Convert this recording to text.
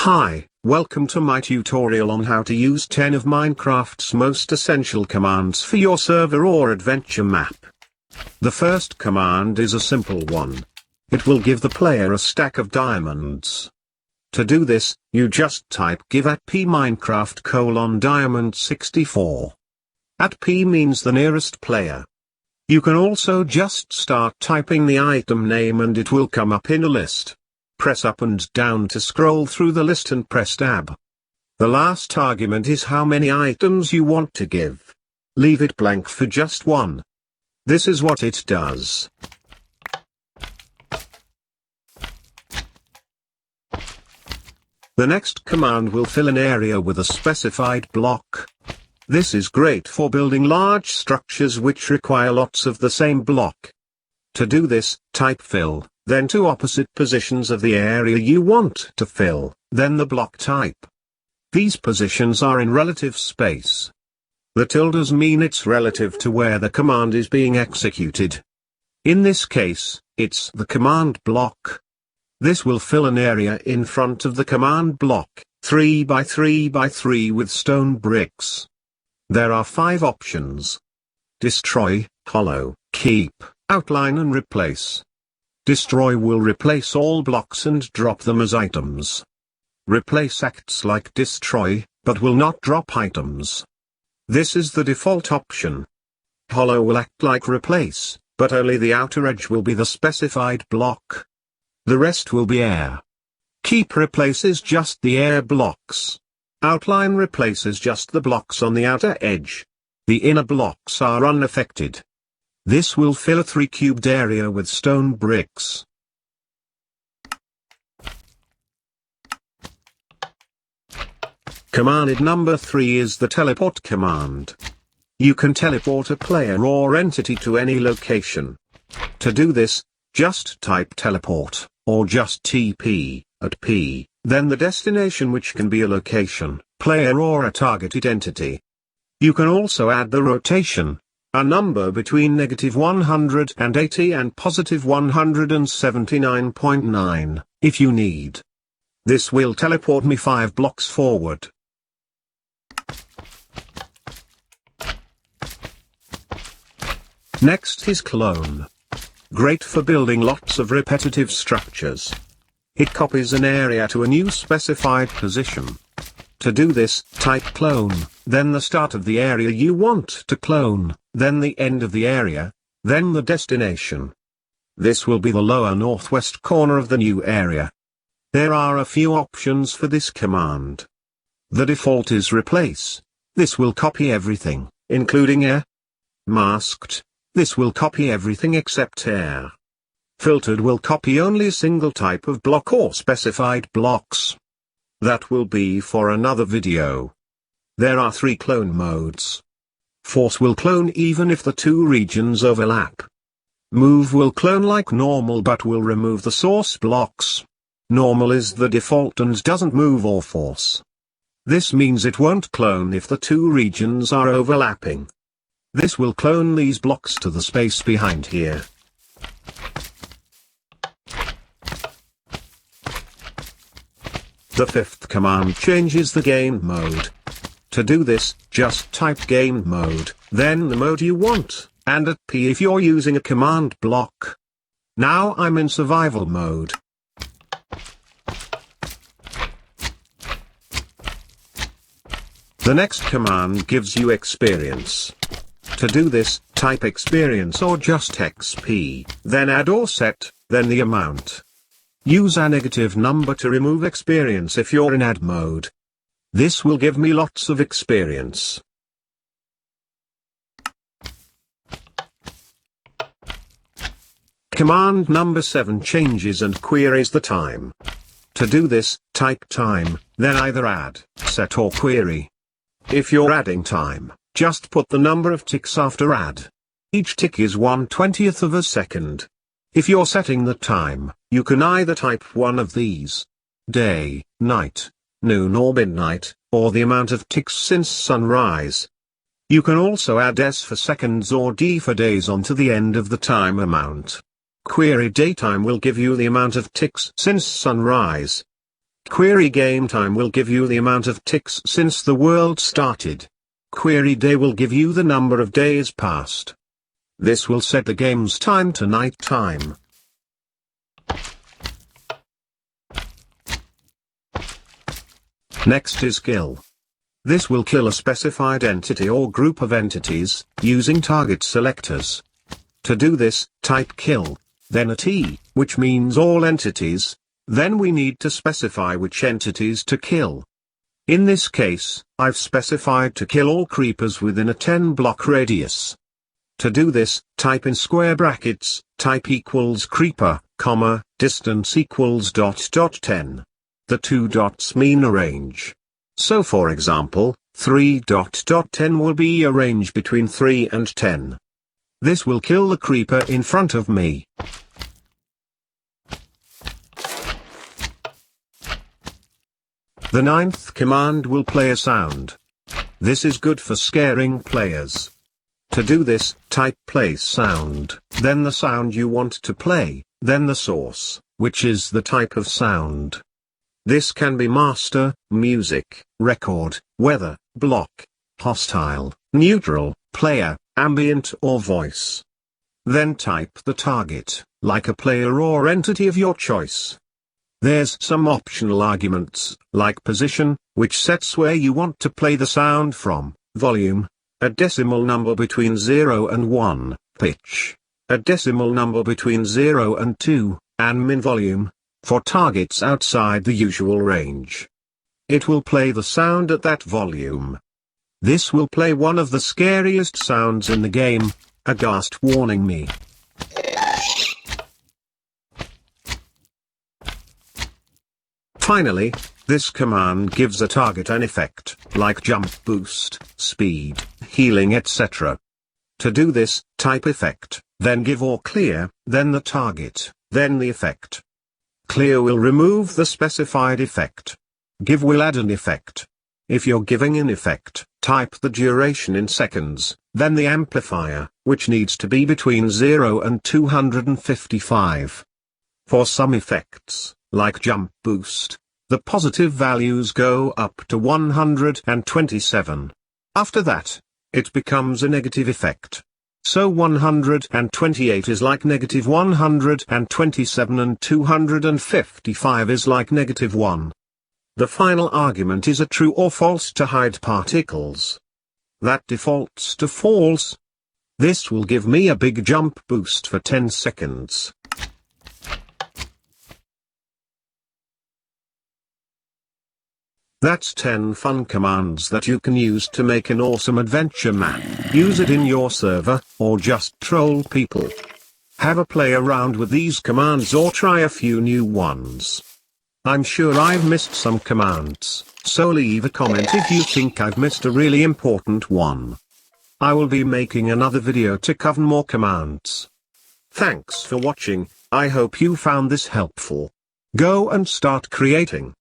Hi, welcome to my tutorial on how to use 10 of Minecraft's most essential commands for your server or adventure map. The first command is a simple one. It will give the player a stack of diamonds. To do this, you just type give at p minecraft:diamond64. At p means the nearest player. You can also just start typing the item name and it will come up in a list. Press up and down to scroll through the list and press tab. The last argument is how many items you want to give. Leave it blank for just one. This is what it does. The next command will fill an area with a specified block. This is great for building large structures which require lots of the same block. To do this, type fill, then two opposite positions of the area you want to fill, then the block type. These positions are in relative space. The tildes mean it's relative to where the command is being executed. In this case, it's the command block. This will fill an area in front of the command block, 3 by 3 by 3 with stone bricks. There are 5 options: destroy, hollow, keep, outline and replace. Destroy will replace all blocks and drop them as items. Replace acts like destroy, but will not drop items. This is the default option. Hollow will act like replace, but only the outer edge will be the specified block. The rest will be air. Keep replaces just the air blocks. Outline replaces just the blocks on the outer edge. The inner blocks are unaffected. This will fill a 3-cubed area with stone bricks. Command number 3 is the teleport command. You can teleport a player or entity to any location. To do this, just type teleport, or just TP, at P, then the destination, which can be a location, player or a targeted entity. You can also add the rotation, a number between -180 and +179.9, if you need. This will teleport me 5 blocks forward. Next is clone. Great for building lots of repetitive structures. It copies an area to a new specified position. To do this, type clone, then the start of the area you want to clone, then the end of the area, then the destination. This will be the lower northwest corner of the new area. There are a few options for this command. The default is replace. This will copy everything, including air. Masked. This will copy everything except air. Filtered will copy only a single type of block or specified blocks. That will be for another video. There are 3 clone modes. Force will clone even if the 2 regions overlap. Move will clone like normal but will remove the source blocks. Normal is the default and doesn't move or force. This means it won't clone if the 2 regions are overlapping. This will clone these blocks to the space behind here. The 5th command changes the game mode. To do this, just type game mode, then the mode you want, and at P if you're using a command block. Now I'm in survival mode. The next command gives you experience. To do this, type experience or just XP, then add or set, then the amount. Use a negative number to remove experience if you're in add mode. This will give me lots of experience. Command number 7 changes and queries the time. To do this, type time, then either add, set or query. If you're adding time, just put the number of ticks after add. Each tick is 1/20th of a second. If you're setting the time, you can either type one of these: day, night, noon or midnight, or the amount of ticks since sunrise. You can also add S for seconds or D for days onto the end of the time amount. Query daytime will give you the amount of ticks since sunrise. Query game time will give you the amount of ticks since the world started. Query day will give you the number of days passed. This will set the game's time to night time. Next is kill. This will kill a specified entity or group of entities, using target selectors. To do this, type kill, then a T, which means all entities, then we need to specify which entities to kill. In this case, I've specified to kill all creepers within a 10-block radius. To do this, type in square brackets, type equals creeper, comma, distance equals ... 10. The two dots mean a range. So for example, 3.10 will be a range between 3 and 10. This will kill the creeper in front of me. The ninth command will play a sound. This is good for scaring players. To do this, type play sound, then the sound you want to play, then the source, which is the type of sound. This can be master, music, record, weather, block, hostile, neutral, player, ambient or voice. Then type the target, like a player or entity of your choice. There's some optional arguments, like position, which sets where you want to play the sound from, volume, a decimal number between 0 and 1, pitch, a decimal number between 0 and 2, and min volume, for targets outside the usual range. It will play the sound at that volume. This will play one of the scariest sounds in the game, a ghast warning me. Finally, this command gives a target an effect, like jump boost, speed, healing etc. To do this, type effect, then give or clear, then the target, then the effect. Clear will remove the specified effect. Give will add an effect. If you're giving an effect, type the duration in seconds, then the amplifier, which needs to be between 0 and 255. For some effects, like jump boost, the positive values go up to 127. After that, it becomes a negative effect. So 128 is like negative 127 and 255 is like negative 1. The final argument is a true or false to hide particles. That defaults to false. This will give me a big jump boost for 10 seconds. That's 10 fun commands that you can use to make an awesome adventure map. Use it in your server, or just troll people. Have a play around with these commands or try a few new ones. I'm sure I've missed some commands, so leave a comment if you think I've missed a really important one. I will be making another video to cover more commands. Thanks for watching, I hope you found this helpful. Go and start creating.